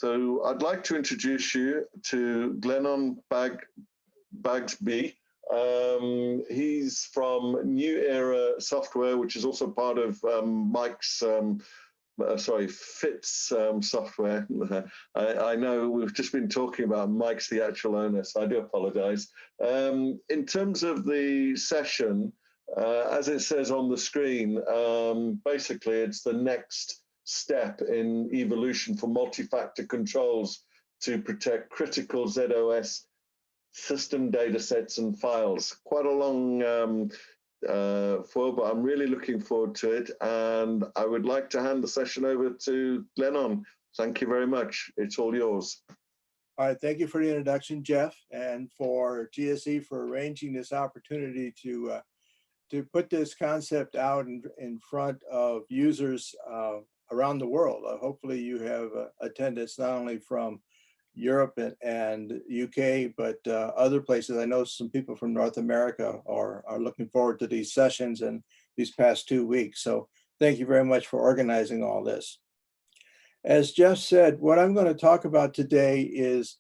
So I'd like to introduce you to Glennon Bagsby. He's from New Era Software, which is also part of Mike's, Fitz software. I know we've just been talking about Mike's the actual owner, so I do apologize. In terms of the session, as it says on the screen, basically it's the next step in evolution for multi-factor controls to protect critical zOS system data sets and files. Quite a long but I'm really looking forward to it, and I would like to hand the session over to Glennon. Thank you very much. It's all yours. All right, thank you for the introduction, Jeff, and for GSE for arranging this opportunity to put this concept out in front of users around the world. Hopefully you have attendance not only from Europe and UK, but other places. I know some people from North America are looking forward to these sessions and these past 2 weeks. So thank you very much for organizing all this. As Jeff said, what I'm going to talk about today is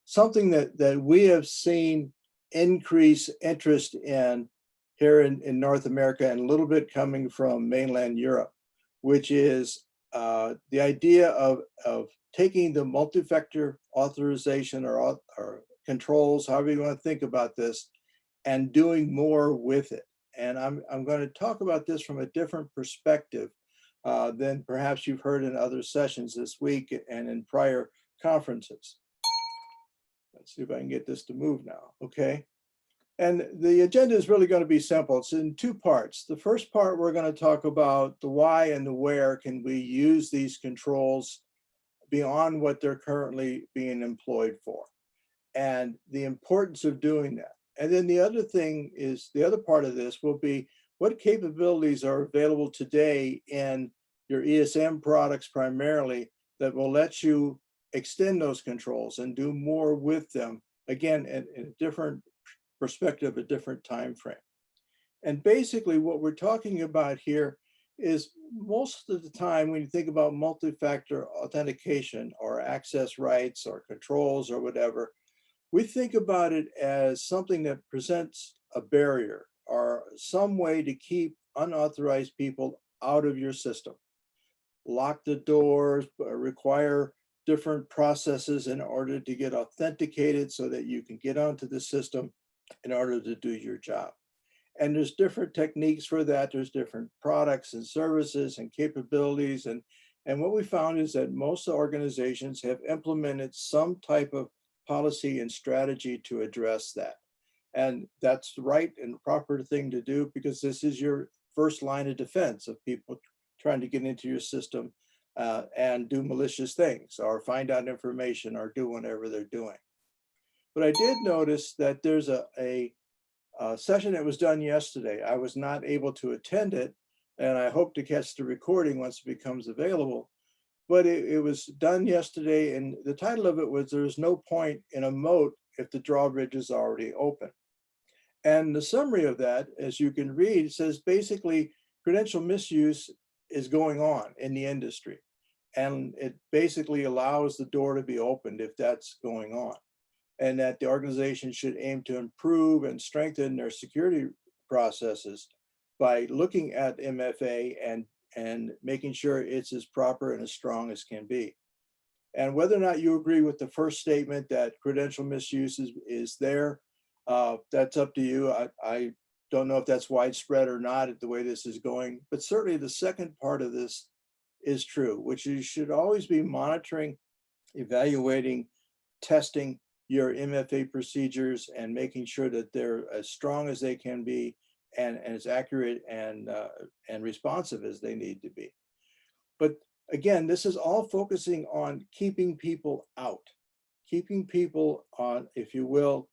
something that we have seen increase interest in here in North America, and a little bit coming from mainland Europe, which is the idea of taking the multi-factor authorization or controls, however you want to think about this, and doing more with it. And I'm going to talk about this from a different perspective than perhaps you've heard in other sessions this week and in prior conferences. Let's see if I can get this to move now, okay? And the agenda is really going to be simple. It's in 2 parts. The first part, we're going to talk about the why and the where can we use these controls beyond what they're currently being employed for, and the importance of doing that. And then the other thing is, the other part of this will be what capabilities are available today in your ESM products primarily that will let you extend those controls and do more with them, again, in a different perspective, a different time frame. And basically what we're talking about here is most of the time when you think about multi-factor authentication or access rights or controls or whatever, we think about it as something that presents a barrier or some way to keep unauthorized people out of your system. Lock the doors, require different processes in order to get authenticated so that you can get onto the system in order to do your job. And there's different techniques for that. There's different products and services and capabilities. And what we found is that most organizations have implemented some type of policy and strategy to address that. And that's the right and proper thing to do, because this is your first line of defense of people trying to get into your system and do malicious things or find out information or do whatever they're doing. But I did notice that there's a session that was done yesterday. I was not able to attend it, and I hope to catch the recording once it becomes available. But it was done yesterday, and the title of it was "There's no point in a moat if the drawbridge is already open." And the summary of that, as you can read, says basically credential misuse is going on in the industry, and it basically allows the door to be opened if that's going on, and that the organization should aim to improve and strengthen their security processes by looking at MFA and making sure it's as proper and as strong as can be. And whether or not you agree with the first statement that credential misuse is there, that's up to you. I don't know if that's widespread or not the way this is going, but certainly the second part of this is true, which you should always be monitoring, evaluating, testing your MFA procedures and making sure that they're as strong as they can be and as accurate and responsive as they need to be. But again, this is all focusing on keeping people out, keeping people on, if you will,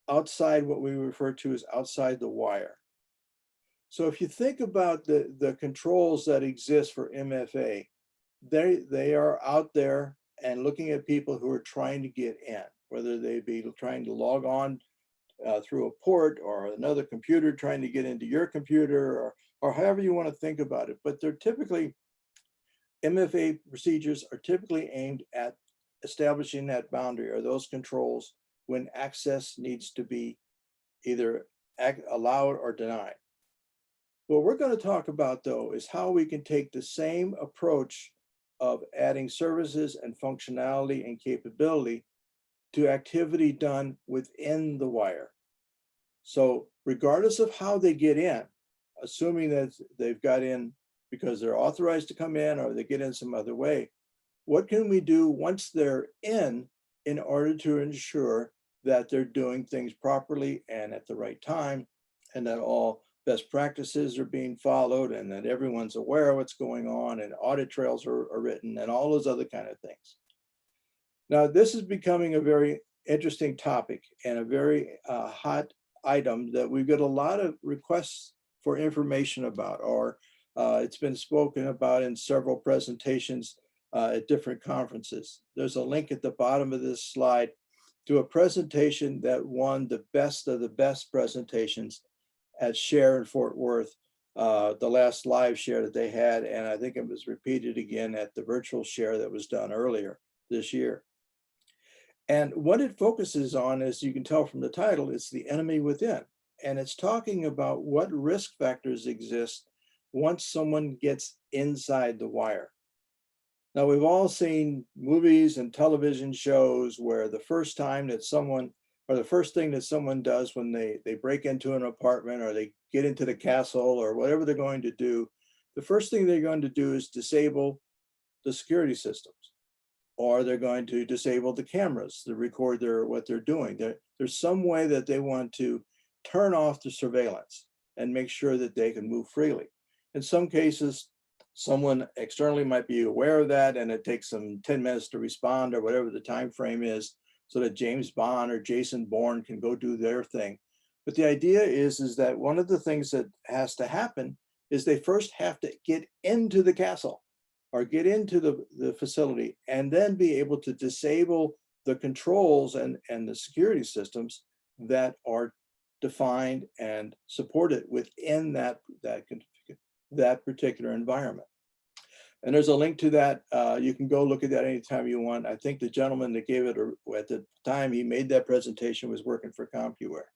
outside what we refer to as outside the wire. So if you think about the controls that exist for MFA, they are out there and looking at people who are trying to get in, whether they be trying to log on through a port or another computer trying to get into your computer, or however you want to think about it. But they're typically MFA procedures are typically aimed at establishing that boundary or those controls when access needs to be either allowed or denied. What we're going to talk about, though, is how we can take the same approach of adding services and functionality and capability to activity done within the wire. So regardless of how they get in, assuming that they've got in because they're authorized to come in or they get in some other way, what can we do once they're in order to ensure that they're doing things properly and at the right time, and that all best practices are being followed and that everyone's aware of what's going on and audit trails are written and all those other kind of things. Now, this is becoming a very interesting topic and a very hot item that we've got a lot of requests for information about, or it's been spoken about in several presentations at different conferences. There's a link at the bottom of this slide to a presentation that won the best of the best presentations at Share in Fort Worth, the last live share that they had, and I think it was repeated again at the virtual share that was done earlier this year. And what it focuses on, as you can tell from the title, it's the enemy within. And it's talking about what risk factors exist once someone gets inside the wire. Now, we've all seen movies and television shows where the first time that someone, or the first thing that someone does when they break into an apartment or they get into the castle or whatever they're going to do, the first thing they're going to do is disable the security systems, or they're going to disable the cameras to record what they're doing. There's some way that they want to turn off the surveillance and make sure that they can move freely. In some cases, someone externally might be aware of that, and it takes them 10 minutes to respond or whatever the time frame is, so that James Bond or Jason Bourne can go do their thing. But the idea is that one of the things that has to happen is they first have to get into the castle or get into the facility and then be able to disable the controls and the security systems that are defined and supported within that particular environment. And there's a link to that. You can go look at that anytime you want. I think the gentleman that gave it at the time he made that presentation was working for CompuWare.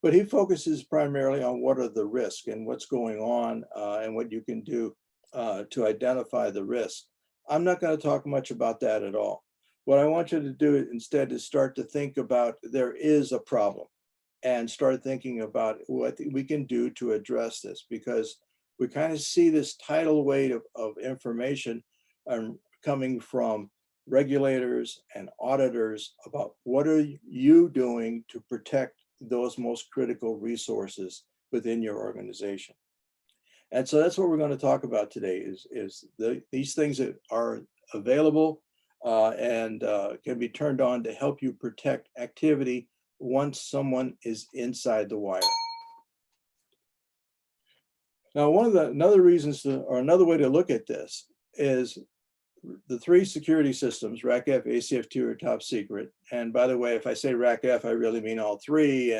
But he focuses primarily on what are the risks and what's going on and what you can do to identify the risk. I'm not going to talk much about that at all. What I want you to do instead is start to think about there is a problem and start thinking about what we can do to address this, because we kind of see this tidal wave of information coming from regulators and auditors about what are you doing to protect those most critical resources within your organization. And so that's what we're going to talk about today is these things that are available and can be turned on to help you protect activity once someone is inside the wire. Now, another way to look at this is the three security systems, RACF, ACF2, or top secret. And by the way, if I say RACF, I really mean all three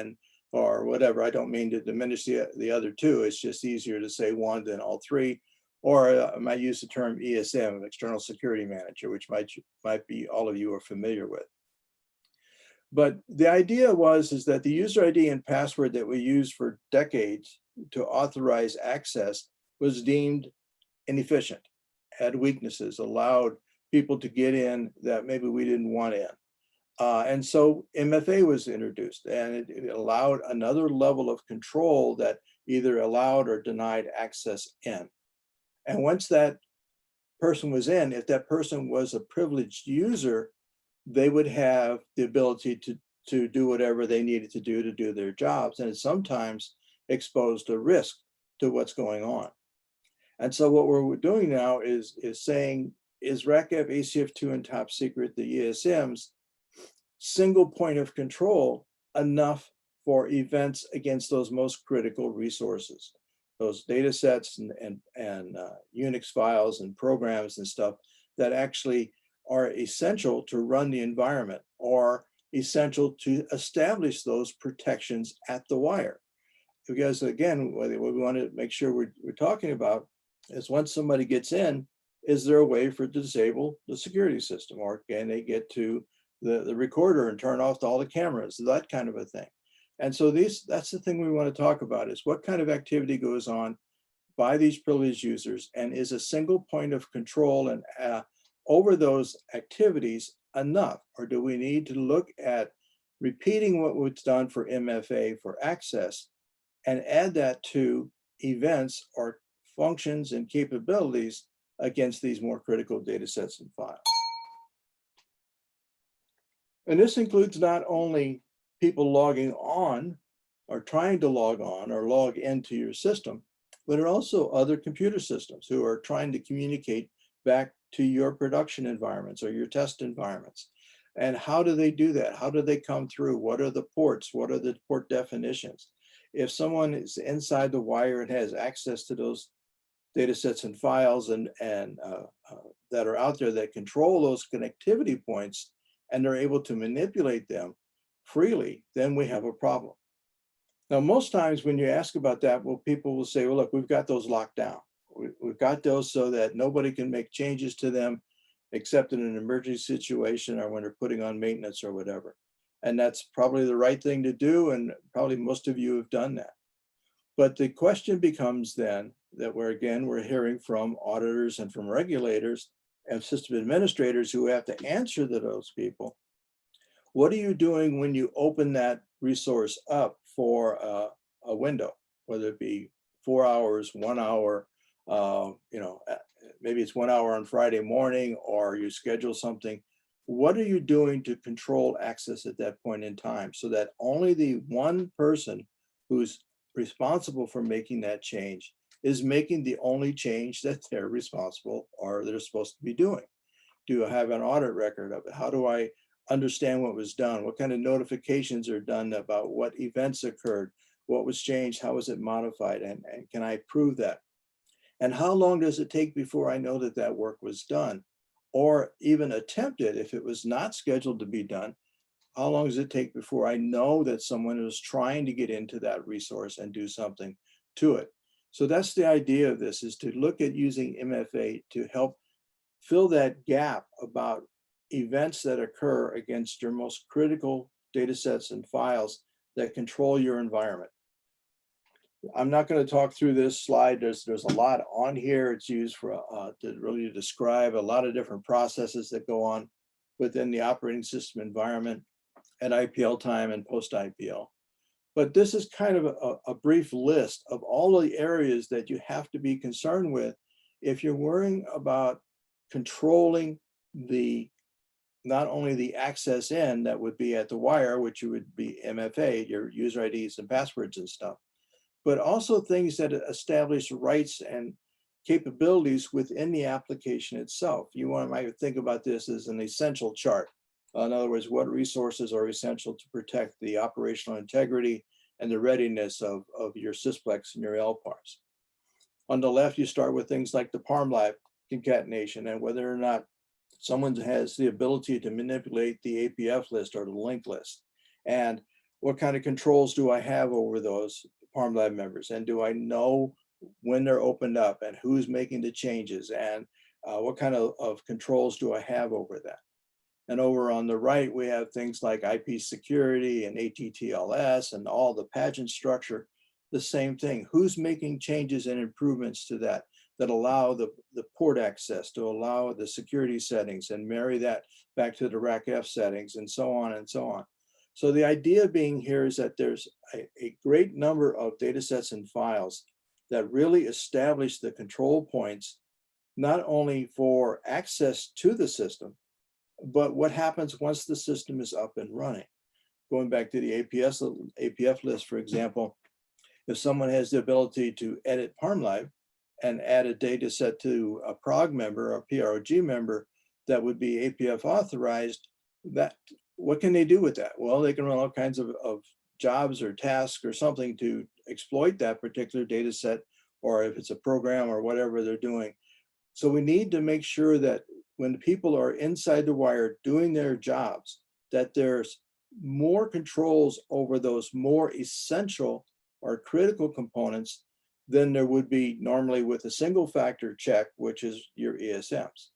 or whatever. I don't mean to diminish the other two. It's just easier to say one than all three. Or I might use the term ESM, External Security Manager, which might be all of you are familiar with. But the idea is that the user ID and password that we used for decades to authorize access was deemed inefficient, had weaknesses, allowed people to get in that maybe we didn't want in. And so MFA was introduced, and it allowed another level of control that either allowed or denied access in. And once that person was in, if that person was a privileged user, they would have the ability to do whatever they needed to do their jobs, and it's sometimes exposed to risk to what's going on. And so what we're doing now is saying, is RACF, ACF2, and top secret, the ESMs, single point of control enough for events against those most critical resources, those data sets and Unix files and programs and stuff that actually are essential to run the environment or essential to establish those protections at the wire. Because again, what we want to make sure we're talking about is once somebody gets in, is there a way for to disable the security system, or can they get to the recorder and turn off all the cameras, that kind of a thing. And so that's the thing we want to talk about, is what kind of activity goes on by these privileged users, and is a single point of control and over those activities enough, or do we need to look at repeating what was done for MFA for access and add that to events or functions and capabilities against these more critical data sets and files. And this includes not only people logging on or trying to log on or log into your system, but it also other computer systems who are trying to communicate back to your production environments or your test environments. And how do they do that? How do they come through? What are the ports? What are the port definitions? If someone is inside the wire and has access to those data sets and files and that are out there that control those connectivity points, and they're able to manipulate them freely, then we have a problem. Now, most times when you ask about that, well, people will say, well, look, we've got those locked down. We've got those so that nobody can make changes to them except in an emergency situation or when they're putting on maintenance or whatever. And that's probably the right thing to do, and probably most of you have done that. But the question becomes then that we're hearing from auditors and from regulators and system administrators who have to answer to those people. What are you doing when you open that resource up for a window, whether it be 4 hours, 1 hour, maybe it's 1 hour on Friday morning, or you schedule something. What are you doing to control access at that point in time so that only the one person who's responsible for making that change is making the only change that they're responsible or they're supposed to be doing? Do I have an audit record of it? How do I understand what was done? What kind of notifications are done about what events occurred? What was changed? How was it modified? And can I prove that? And how long does it take before I know that that work was done? Or even attempted, if it was not scheduled to be done, how long does it take before I know that someone is trying to get into that resource and do something to it? So that's the idea of this, is to look at using MFA to help fill that gap about events that occur against your most critical data sets and files that control your environment. I'm not going to talk through this slide. There's a lot on here. It's used for to really describe a lot of different processes that go on within the operating system environment at IPL time and post-IPL. But this is kind of a brief list of all the areas that you have to be concerned with if you're worrying about controlling not only the access in that would be at the wire, which would be MFA, your user IDs and passwords and stuff, but also things that establish rights and capabilities within the application itself. You might think about this as an essential chart. In other words, what resources are essential to protect the operational integrity and the readiness of your Sysplex and your LPARs. On the left, you start with things like the ParmLab concatenation and whether or not someone has the ability to manipulate the APF list or the link list. And what kind of controls do I have over those ParmLab members? And do I know when they're opened up and who's making the changes? And what kind of controls do I have over that? And over on the right, we have things like IP security and ATTLS and all the pageant structure, the same thing. Who's making changes and improvements to that allow the port access, to allow the security settings and marry that back to the RACF settings and so on and so on. So the idea being here is that there's a great number of data sets and files that really establish the control points, not only for access to the system, but what happens once the system is up and running. Going back to the APF list, for example, if someone has the ability to edit ParmLab and add a data set to a PROG member or PROG member that would be APF authorized, what can they do with that? Well, they can run all kinds of jobs or tasks or something to exploit that particular data set, or if it's a program or whatever they're doing. So we need to make sure that when people are inside the wire doing their jobs, that there's more controls over those more essential or critical components than there would be normally with a single factor check, which is your ESMs.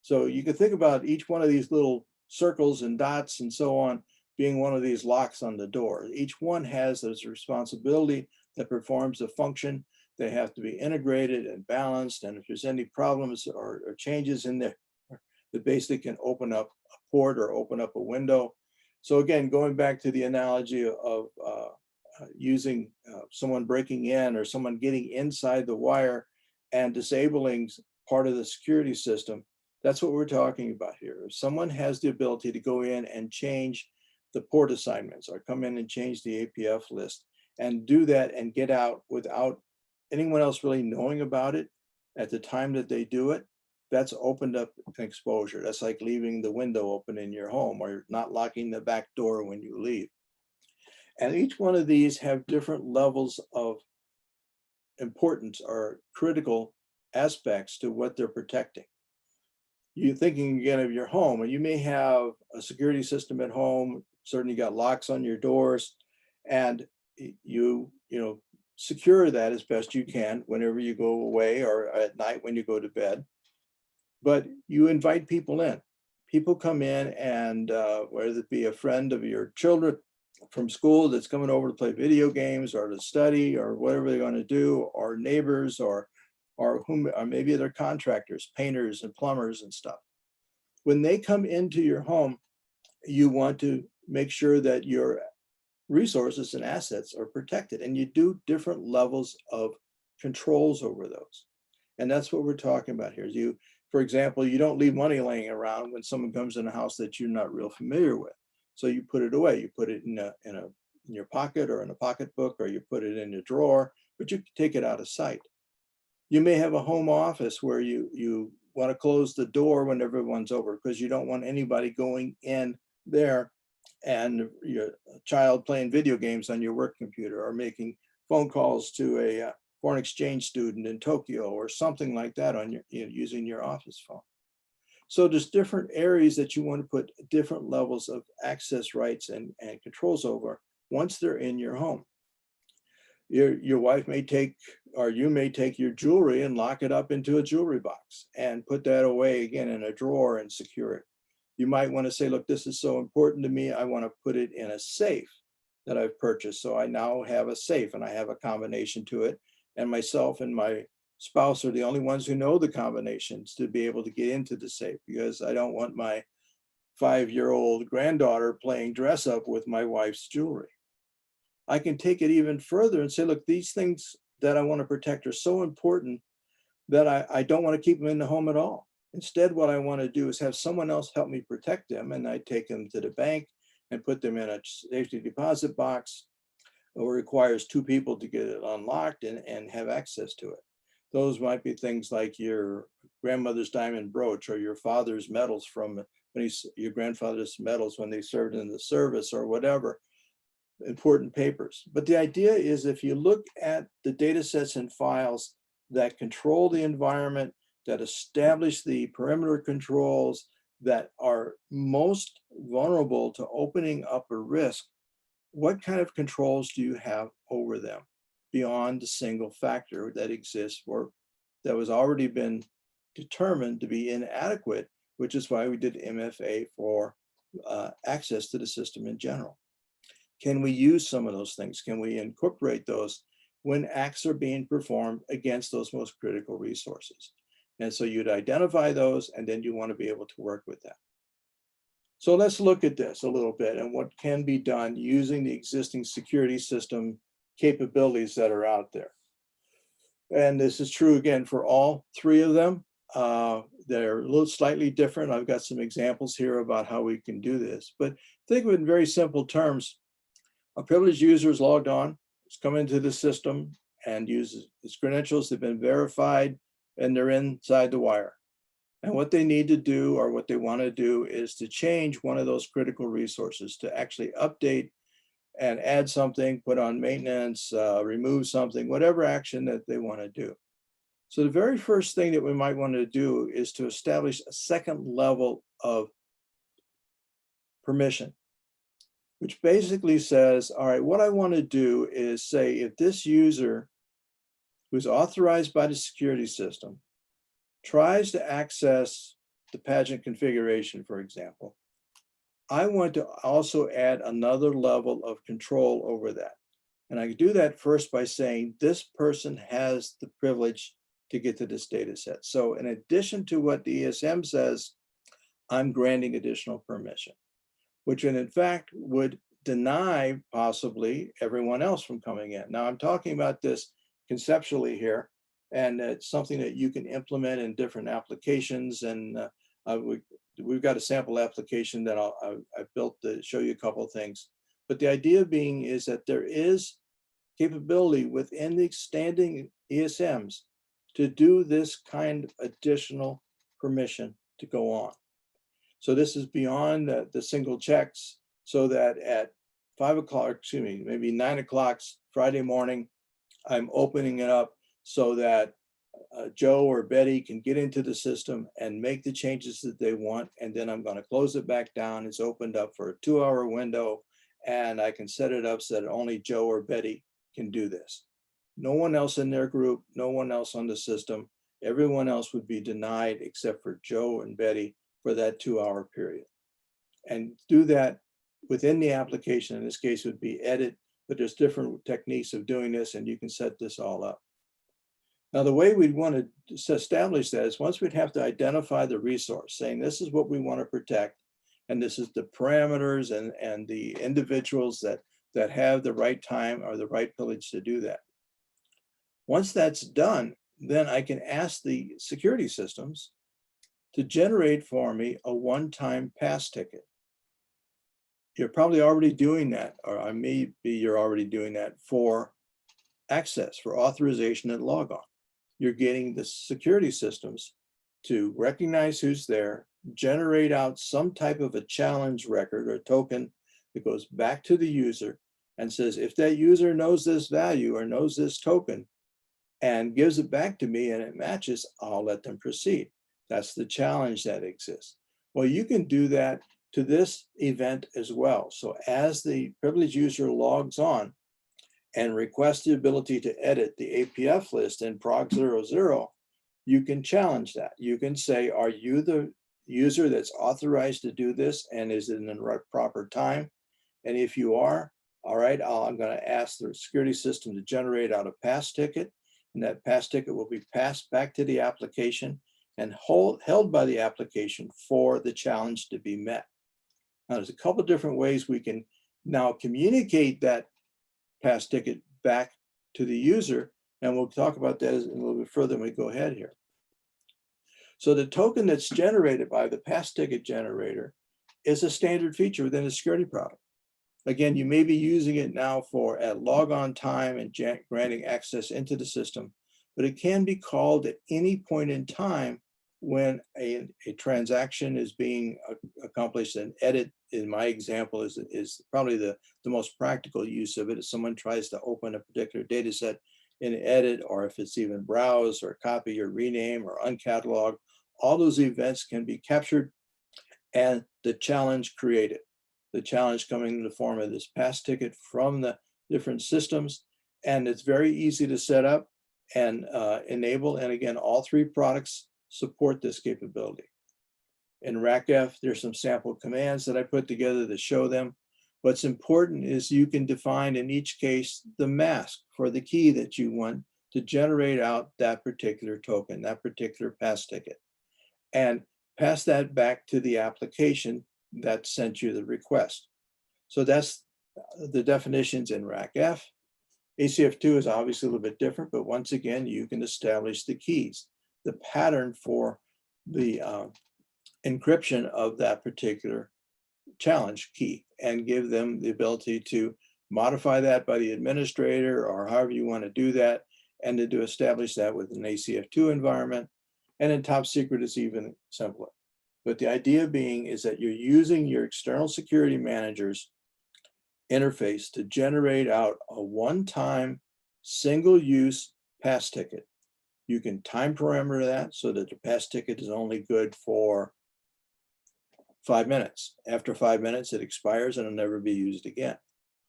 So you can think about each one of these little circles and dots and so on being one of these locks on the door. Each one has this responsibility that performs a function. They have to be integrated and balanced. And if there's any problems or changes in there, they basically can open up a port or open up a window. So again, going back to the analogy of using someone breaking in or someone getting inside the wire and disabling part of the security system, that's what we're talking about here. If someone has the ability to go in and change the port assignments or come in and change the APF list and do that and get out without anyone else really knowing about it at the time that they do it, that's opened up an exposure. That's like leaving the window open in your home or not locking the back door when you leave. And each one of these have different levels of importance or critical aspects to what they're protecting. You're thinking again of your home, and you may have a security system at home. Certainly, you got locks on your doors, and you secure that as best you can whenever you go away or at night when you go to bed. But you invite people in. People come in, and whether it be a friend of your children from school that's coming over to play video games or to study or whatever they're going to do, or neighbors or maybe they're contractors, painters and plumbers and stuff. When they come into your home, you want to make sure that your resources and assets are protected, and you do different levels of controls over those. And that's what we're talking about here. For example, you don't leave money laying around when someone comes in a house that you're not real familiar with. So you put it away. You put it in your pocket or in a pocketbook, or you put it in a drawer, but you take it out of sight. You may have a home office where you want to close the door when everyone's over because you don't want anybody going in there and your child playing video games on your work computer or making phone calls to a foreign exchange student in Tokyo or something like that on using your office phone. So there's different areas that you want to put different levels of access rights and controls over once they're in your home. Your wife may take, or you may take your jewelry and lock it up into a jewelry box and put that away again in a drawer and secure it. You might want to say, look, this is so important to me, I want to put it in a safe that I've purchased. So I now have a safe and I have a combination to it. And myself and my spouse are the only ones who know the combinations to be able to get into the safe, because I don't want my 5-year-old granddaughter playing dress up with my wife's jewelry. I can take it even further and say, look, these things that I want to protect are so important that I don't want to keep them in the home at all. Instead, what I want to do is have someone else help me protect them. And I take them to the bank and put them in a safety deposit box, or requires 2 people to get it unlocked and have access to it. Those might be things like your grandmother's diamond brooch or your father's medals from your grandfather's medals when they served in the service or whatever. Important papers. But the idea is, if you look at the data sets and files that control the environment, that establish the perimeter controls that are most vulnerable to opening up a risk, what kind of controls do you have over them beyond the single factor that exists or that was already been determined to be inadequate, which is why we did MFA for access to the system in general. Can we use some of those things? Can we incorporate those when acts are being performed against those most critical resources? And so you'd identify those, and then you want to be able to work with that. So let's look at this a little bit and what can be done using the existing security system capabilities that are out there. And this is true again for all 3 of them. They're a little slightly different. I've got some examples here about how we can do this, but think of it in very simple terms. A privileged user is logged on, has come into the system and uses its credentials. They've been verified and they're inside the wire. And what they need to do, or what they want to do, is to change one of those critical resources, to actually update and add something, put on maintenance, remove something, whatever action that they want to do. So the very first thing that we might want to do is to establish a second level of permission, which basically says, all right, what I want to do is say, if this user who's authorized by the security system tries to access the pageant configuration, for example, I want to also add another level of control over that. And I do that first by saying this person has the privilege to get to this data set. So in addition to what the ESM says, I'm granting additional permission, which in fact would deny possibly everyone else from coming in. Now I'm talking about this conceptually here, and it's something that you can implement in different applications. And we've got a sample application that I built to show you a couple of things. But the idea being is that there is capability within the standing ESMs to do this kind of additional permission to go on. So this is beyond the single checks, so that at 5 o'clock, excuse me, maybe 9 o'clock Friday morning, I'm opening it up so that Joe or Betty can get into the system and make the changes that they want. And then I'm going to close it back down. It's opened up for a 2-hour window, and I can set it up so that only Joe or Betty can do this. No one else in their group, no one else on the system, everyone else would be denied except for Joe and Betty for that 2-hour period. And do that within the application. In this case would be edit, but there's different techniques of doing this, and you can set this all up. Now, the way we'd want to establish that is once we'd have to identify the resource, saying this is what we want to protect, and this is the parameters and the individuals that have the right time or the right privilege to do that. Once that's done, then I can ask the security systems to generate for me a one-time pass ticket. You're probably already doing that, or maybe you're already doing that for access, for authorization and logon. You're getting the security systems to recognize who's there, generate out some type of a challenge record or token that goes back to the user and says, if that user knows this value or knows this token and gives it back to me and it matches, I'll let them proceed. That's the challenge that exists. Well, you can do that to this event as well. So as the privileged user logs on and requests the ability to edit the APF list in prog00, you can challenge that. You can say, are you the user that's authorized to do this, and is it in the proper time? And if you are, all right, I'm going to ask the security system to generate out a pass ticket, and that pass ticket will be passed back to the application and held by the application for the challenge to be met. Now, there's a couple different ways we can now communicate that pass ticket back to the user, and we'll talk about that a little bit further when we go ahead here. So the token that's generated by the pass ticket generator is a standard feature within the security product. Again, you may be using it now for at logon time and granting access into the system, but it can be called at any point in time when a transaction is being accomplished. And edit, in my example, is probably the most practical use of it. If someone tries to open a particular data set in edit, or if it's even browse or copy or rename or uncatalog, all those events can be captured and the challenge created. The challenge coming in the form of this pass ticket from the different systems. And it's very easy to set up and enable. And again, all three products support this capability. In RACF, there's some sample commands that I put together to show them. What's important is you can define in each case the mask for the key that you want to generate out that particular token, that particular pass ticket, and pass that back to the application that sent you the request. So that's the definitions in RACF. ACF2 is obviously a little bit different, but once again, you can establish the keys, the pattern for the encryption of that particular challenge key, and give them the ability to modify that by the administrator or however you want to do that, and to establish that with an ACF2 environment. And in top secret, it's even simpler. But the idea being is that you're using your external security manager's interface to generate out a one-time single-use pass ticket. You can time parameter that so that the pass ticket is only good for 5 minutes. After 5 minutes, it expires and it'll never be used again.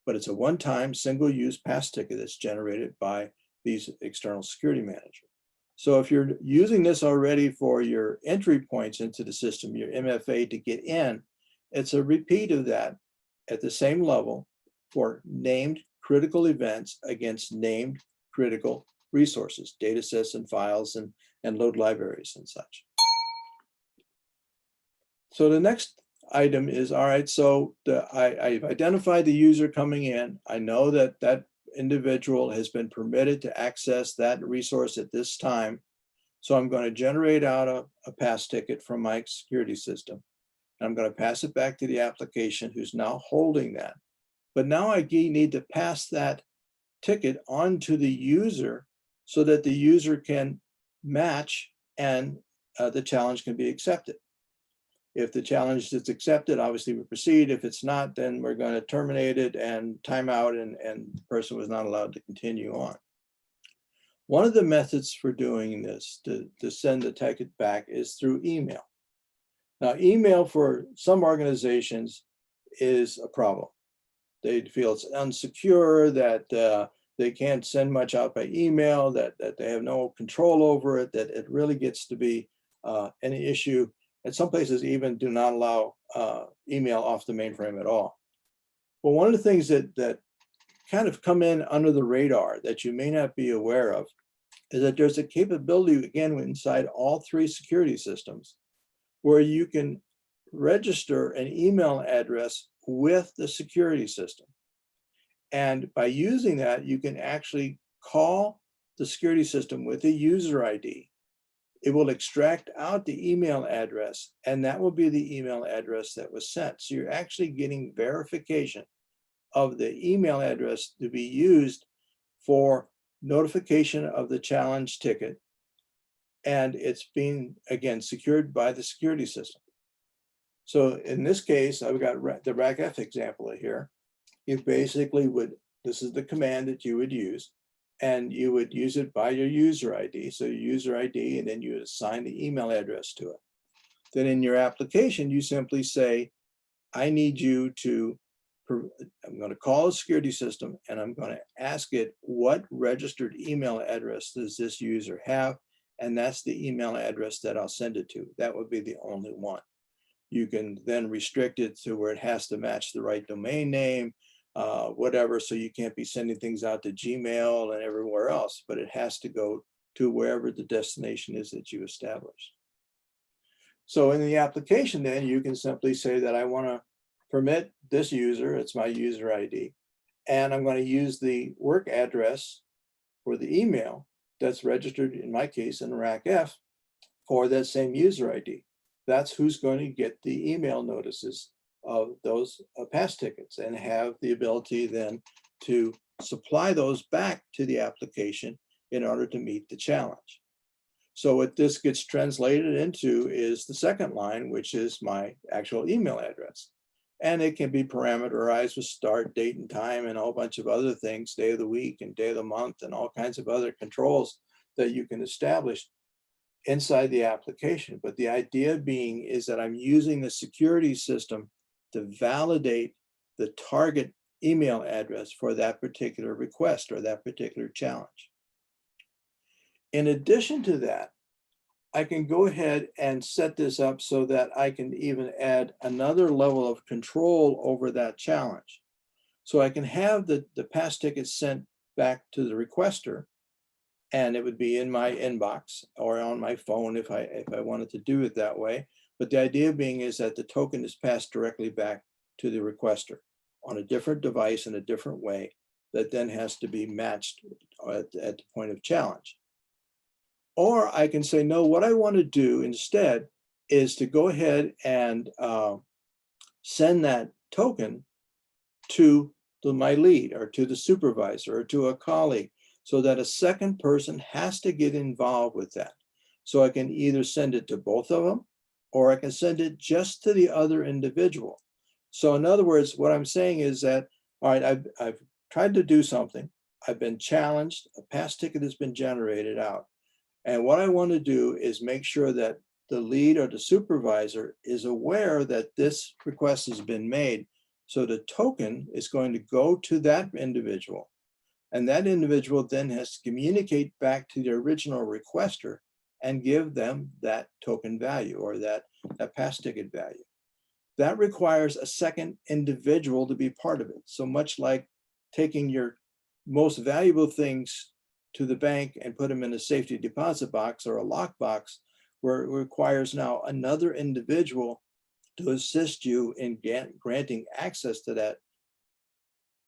But it's a one-time single-use pass ticket that's generated by these external security managers. So if you're using this already for your entry points into the system, your MFA to get in, it's a repeat of that at the same level for named critical events against named critical resources, data sets and files and load libraries and such. So the next item is, all right, so I've identified the user coming in. I know that that individual has been permitted to access that resource at this time. So I'm going to generate out a pass ticket from my security system. And I'm going to pass it back to the application who's now holding that. But now I need to pass that ticket on to the user so that the user can match and the challenge can be accepted. If the challenge is accepted, obviously we proceed. If it's not, then we're going to terminate it and time out, and the person was not allowed to continue on. One of the methods for doing this, to send the ticket back, is through email. Now, email for some organizations is a problem. They feel it's unsecure, that they can't send much out by email, that they have no control over it, that it really gets to be an issue. And some places even do not allow email off the mainframe at all. But one of the things that kind of come in under the radar that you may not be aware of is that there's a capability, again, inside all three security systems, where you can register an email address with the security system. And by using that, you can actually call the security system with a user ID. It will extract out the email address, and that will be the email address that was sent. So you're actually getting verification of the email address to be used for notification of the challenge ticket. And it's being, again, secured by the security system. So in this case, I've got the RACF example here. You basically would, this is the command that you would use, and you would use it by your user ID. So your user ID, and then you would assign the email address to it. Then in your application, you simply say, I need you to, I'm going to call a security system, and I'm going to ask it, what registered email address does this user have? And that's the email address that I'll send it to. That would be the only one. You can then restrict it to where it has to match the right domain name, whatever, so you can't be sending things out to Gmail and everywhere else, but it has to go to wherever the destination is that you establish. So in the application, then you can simply say that I want to permit this user, it's my user ID, and I'm going to use the work address for the email that's registered, in my case, in RACF, for that same user ID. That's who's going to get the email notices of those pass tickets, and have the ability then to supply those back to the application in order to meet the challenge. So what this gets translated into is the second line, which is my actual email address. And it can be parameterized with start, date, and time, and a whole bunch of other things, day of the week and day of the month, and all kinds of other controls that you can establish inside the application. But the idea being is that I'm using the security system to validate the target email address for that particular request or that particular challenge. In addition to that, I can go ahead and set this up so that I can even add another level of control over that challenge. So I can have the pass ticket sent back to the requester, and it would be in my inbox or on my phone if I wanted to do it that way. But the idea being is that the token is passed directly back to the requester on a different device in a different way that then has to be matched at the point of challenge. Or I can say, no, what I want to do instead is to go ahead and send that token to my lead or to the supervisor or to a colleague, so that a second person has to get involved with that. So I can either send it to both of them, or I can send it just to the other individual. So in other words, what I'm saying is that, all right, I've tried to do something. I've been challenged. A pass ticket has been generated out. And what I want to do is make sure that the lead or the supervisor is aware that this request has been made. So the token is going to go to that individual. And that individual then has to communicate back to the original requester and give them that token value or that pass ticket value. That requires a second individual to be part of it. So much like taking your most valuable things to the bank and put them in a safety deposit box or a lock box, where it requires now another individual to assist you in granting access to that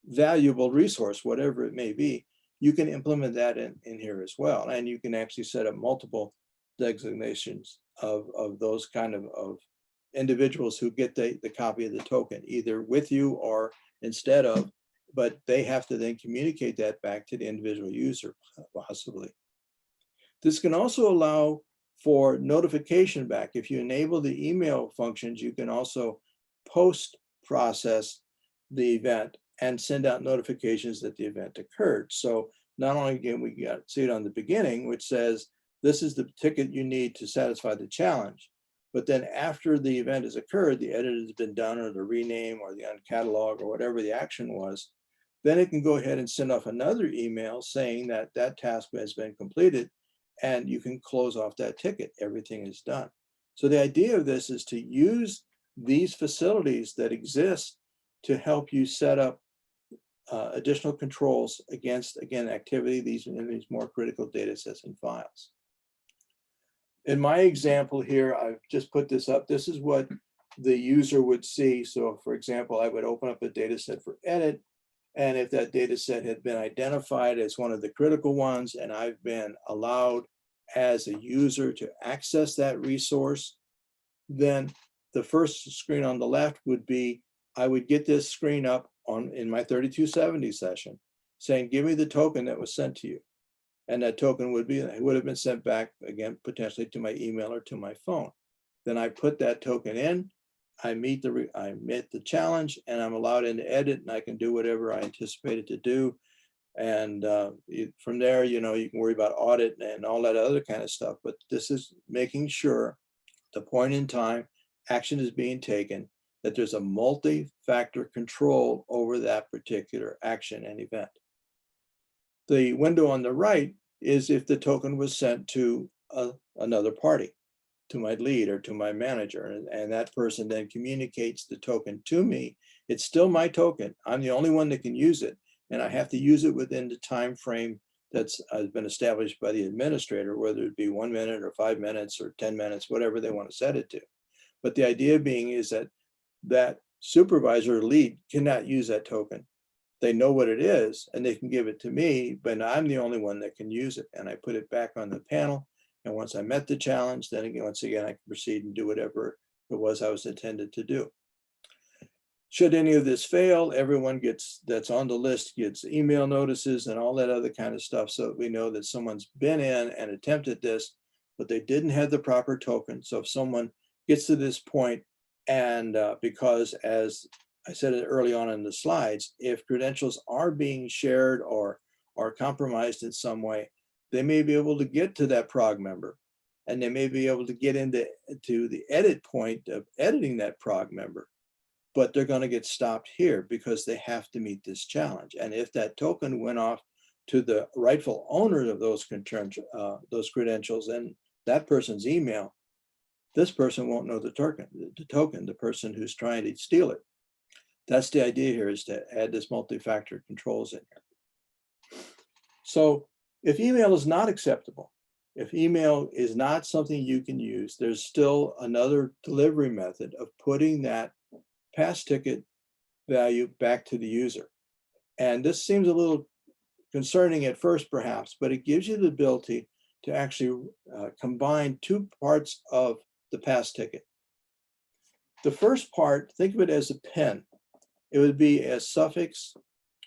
valuable resource, whatever it may be. You can implement that in here as well. And you can actually set up multiple designations of those kind of individuals who get the copy of the token, either with you or instead of, but they have to then communicate that back to the individual user, possibly. This can also allow for notification back. If you enable the email functions, you can also post-process the event and send out notifications that the event occurred. So not only again, we see it on the beginning, which says, this is the ticket you need to satisfy the challenge. But then after the event has occurred, the edit has been done or the rename or the uncatalog or whatever the action was, then it can go ahead and send off another email saying that that task has been completed and you can close off that ticket. Everything is done. So the idea of this is to use these facilities that exist to help you set up additional controls against, again, activity in these more critical data sets and files. In my example here, I've just put this up. This is what the user would see. So for example, I would open up a data set for edit. And if that data set had been identified as one of the critical ones, and I've been allowed as a user to access that resource, then the first screen on the left would be, I would get this screen up in my 3270 session saying, give me the token that was sent to you. And that token would have been sent back again, potentially to my email or to my phone. Then I put that token in, I meet the challenge, and I'm allowed in to edit, and I can do whatever I anticipated to do. And from there, you can worry about audit and all that other kind of stuff. But this is making sure the point in time action is being taken, that there's a multi-factor control over that particular action and event. The window on the right is if the token was sent to another party, to my lead or to my manager, and that person then communicates the token to me. It's still my token. I'm the only one that can use it, and I have to use it within the time frame that's been established by the administrator, whether it be 1 minute or 5 minutes or 10 minutes, whatever they want to set it to. But the idea being is that supervisor or lead cannot use that token. They know what it is and they can give it to me, but I'm the only one that can use it. And I put it back on the panel. And once I met the challenge, then again, once again, I can proceed and do whatever it was I was intended to do. Should any of this fail, everyone that's on the list gets email notices and all that other kind of stuff, so that we know that someone's been in and attempted this, but they didn't have the proper token. So if someone gets to this point, and because as I said it early on in the slides, if credentials are being shared or are compromised in some way, they may be able to get to that prog member, and they may be able to get into the edit point of editing that prog member, but they're going to get stopped here because they have to meet this challenge. And if that token went off to the rightful owner of those credentials and that person's email, this person won't know the token, the person who's trying to steal it. That's the idea here, is to add this multi-factor controls in here. So if email is not acceptable, if email is not something you can use, there's still another delivery method of putting that pass ticket value back to the user. And this seems a little concerning at first, perhaps, but it gives you the ability to actually combine two parts of the pass ticket. The first part, think of it as a pen. It would be a suffix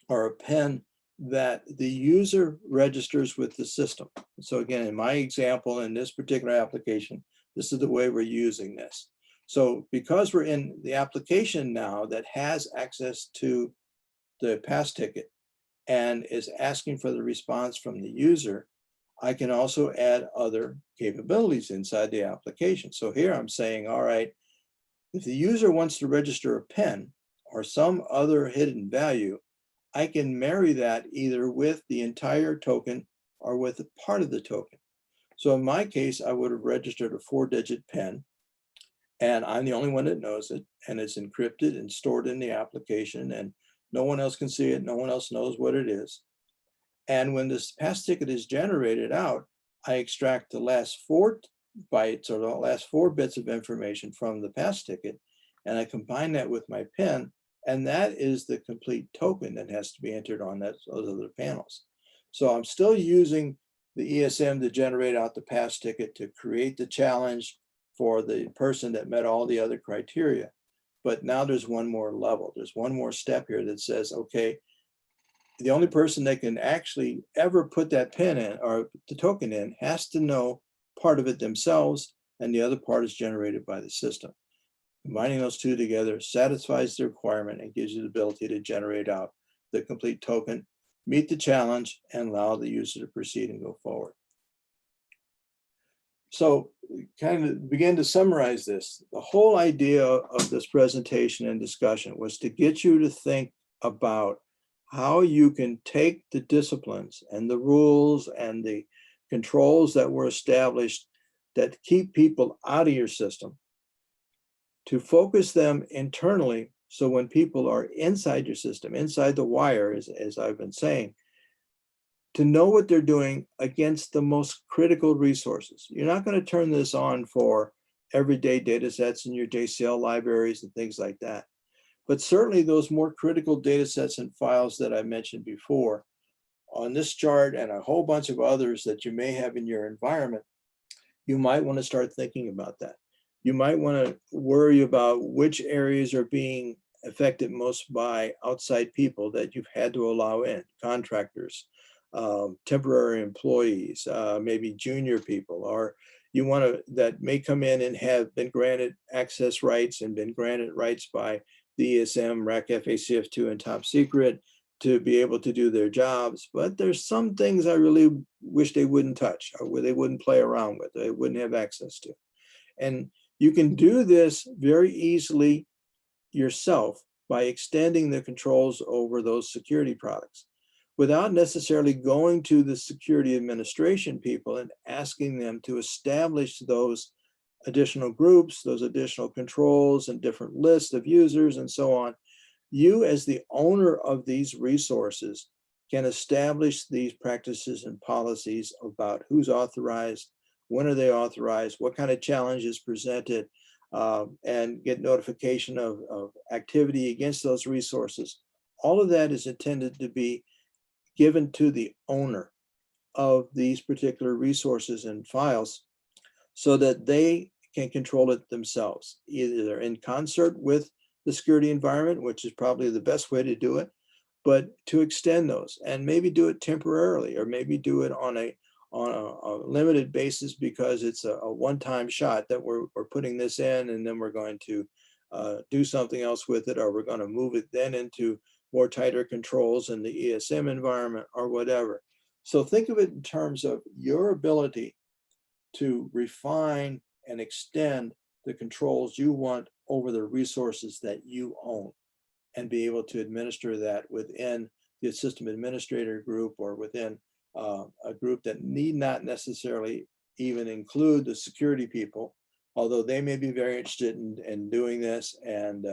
or a pen that the user registers with the system. So again, in my example, in this particular application, this is the way we're using this. So because we're in the application now that has access to the pass ticket and is asking for the response from the user, I can also add other capabilities inside the application. So here I'm saying, all right, if the user wants to register a pen or some other hidden value, I can marry that either with the entire token or with a part of the token. So in my case, I would have registered a 4-digit PIN, and I'm the only one that knows it, and it's encrypted and stored in the application, and no one else can see it. No one else knows what it is. And when this pass ticket is generated out, I extract the last 4 bytes or the last 4 bits of information from the pass ticket, and I combine that with my PIN, and that is the complete token that has to be entered on those other panels. So I'm still using the ESM to generate out the pass ticket to create the challenge for the person that met all the other criteria. But now there's one more level. There's one more step here that says, okay, the only person that can actually ever put that PIN in or the token in has to know part of it themselves, and the other part is generated by the system. Combining those two together satisfies the requirement and gives you the ability to generate out the complete token, meet the challenge, and allow the user to proceed and go forward. So kind of begin to summarize this. The whole idea of this presentation and discussion was to get you to think about how you can take the disciplines and the rules and the controls that were established that keep people out of your system, to focus them internally. So when people are inside your system, inside the wire, as I've been saying, to know what they're doing against the most critical resources. You're not going to turn this on for everyday data sets in your JCL libraries and things like that. But certainly those more critical data sets and files that I mentioned before on this chart and a whole bunch of others that you may have in your environment, you might want to start thinking about that. You might want to worry about which areas are being affected most by outside people that you've had to allow in, contractors, temporary employees, maybe junior people, or you want to, that may come in and have been granted access rights and been granted rights by the ESM, RAC FACF2, and Top Secret to be able to do their jobs. But there's some things I really wish they wouldn't touch, or where they wouldn't play around with, they wouldn't have access to. And you can do this very easily yourself by extending the controls over those security products without necessarily going to the security administration people and asking them to establish those additional groups, those additional controls and different lists of users and so on. You, as the owner of these resources, can establish these practices and policies about who's authorized, when are they authorized, what kind of challenge is presented, and get notification of activity against those resources. All of that is intended to be given to the owner of these particular resources and files so that they can control it themselves, either in concert with the security environment, which is probably the best way to do it, but to extend those and maybe do it temporarily, or maybe do it on a limited basis because it's a one-time shot that we're putting this in and then we're going to do something else with it, or we're going to move it then into more tighter controls in the ESM environment or whatever. So think of it in terms of your ability to refine and extend the controls you want over the resources that you own, and be able to administer that within the system administrator group or within a group that need not necessarily even include the security people, although they may be very interested in doing this and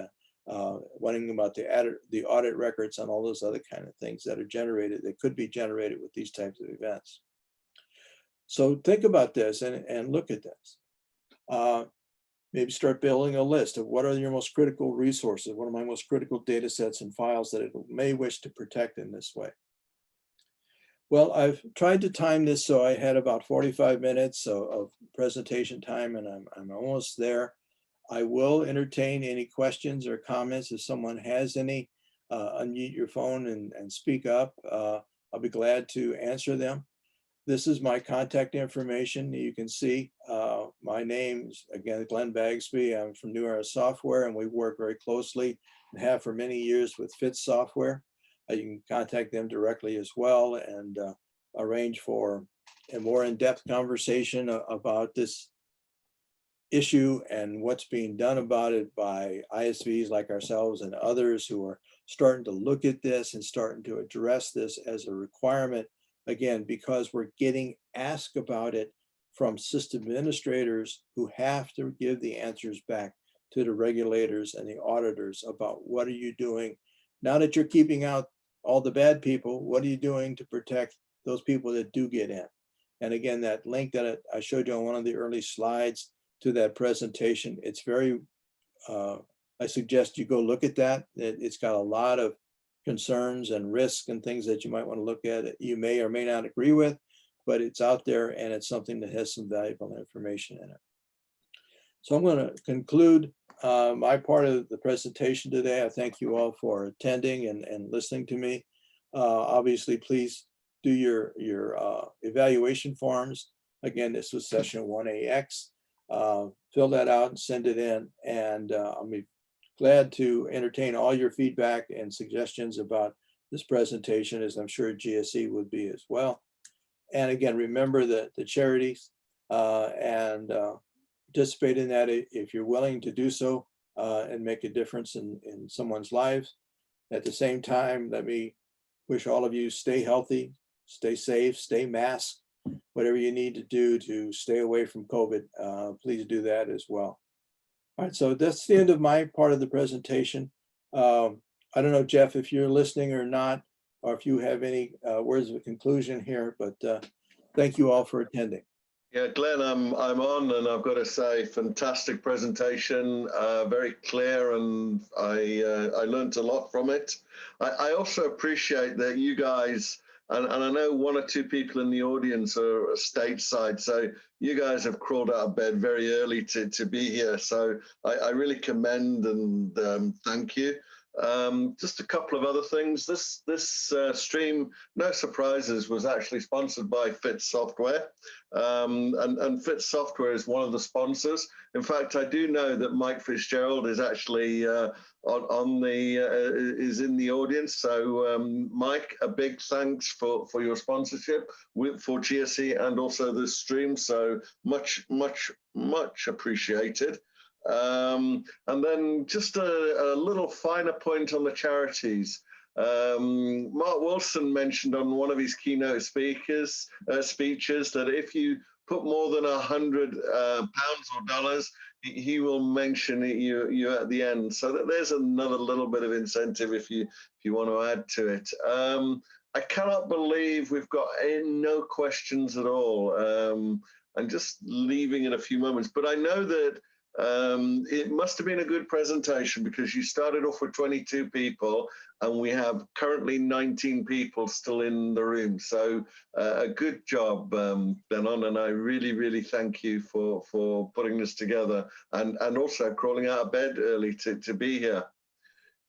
wanting about the audit records and all those other kind of things that are generated, that could be generated with these types of events. So think about this and look at this. Maybe start building a list of what are your most critical resources, what are my most critical data sets and files that it may wish to protect in this way. Well, I've tried to time this so I had about 45 minutes of presentation time, and I'm almost there. I will entertain any questions or comments if someone has any. Unmute your phone and speak up. I'll be glad to answer them. This is my contact information. You can see my name's, again, Glenn Bagsby. I'm from New Era Software, and we work very closely and have for many years with Fitz Software. You can contact them directly as well and arrange for a more in-depth conversation about this issue and what's being done about it by ISVs like ourselves and others who are starting to look at this and starting to address this as a requirement, again, because we're getting asked about it from system administrators who have to give the answers back to the regulators and the auditors about what are you doing now that you're keeping out all the bad people, what are you doing to protect those people that do get in? And again, that link that I showed you on one of the early slides to that presentation, it's very, I suggest you go look at that. It's got a lot of concerns and risks and things that you might want to look at. You may or may not agree with, but it's out there and it's something that has some valuable information in it. So I'm going to conclude my part of the presentation today. I thank you all for attending and listening to me. Obviously, please do your evaluation forms. Again, this was session 1AX. Fill that out and send it in. And I'll be glad to entertain all your feedback and suggestions about this presentation, as I'm sure GSE would be as well. And again, remember the charities and participate in that if you're willing to do so and make a difference in someone's lives. At the same time, let me wish all of you stay healthy, stay safe, stay masked, whatever you need to do to stay away from COVID, please do that as well. All right, so that's the end of my part of the presentation. I don't know, Jeff, if you're listening or not, or if you have any words of conclusion here, but thank you all for attending. Yeah, Glenn, I'm on, and I've got to say, fantastic presentation, very clear, and I learned a lot from it. I also appreciate that you guys, and I know one or two people in the audience are stateside, so you guys have crawled out of bed very early to be here. So I really commend and thank you. Just a couple of other things. This stream, no surprises, was actually sponsored by Fit Software, and Fit Software is one of the sponsors. In fact, I do know that Mike Fitzgerald is actually is in the audience. So Mike, a big thanks for your sponsorship for GSE and also this stream. So much appreciated. And then just a little finer point on the charities. Mark Wilson mentioned on one of his keynote speeches that if you put more than £100 or dollars, he will mention you at the end. So that there's another little bit of incentive if you want to add to it. I cannot believe we've got no questions at all. I'm just leaving in a few moments, but I know that it must have been a good presentation because you started off with 22 people and we have currently 19 people still in the room. So a good job, Benon, and I really thank you for putting this together and also crawling out of bed early to be here.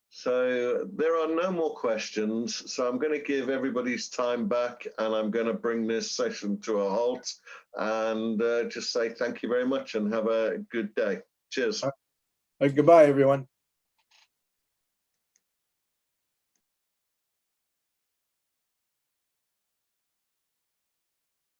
So there are no more questions. So I'm going to give everybody's time back and I'm going to bring this session to a halt and just say thank you very much and have a good day. Cheers. Goodbye, everyone.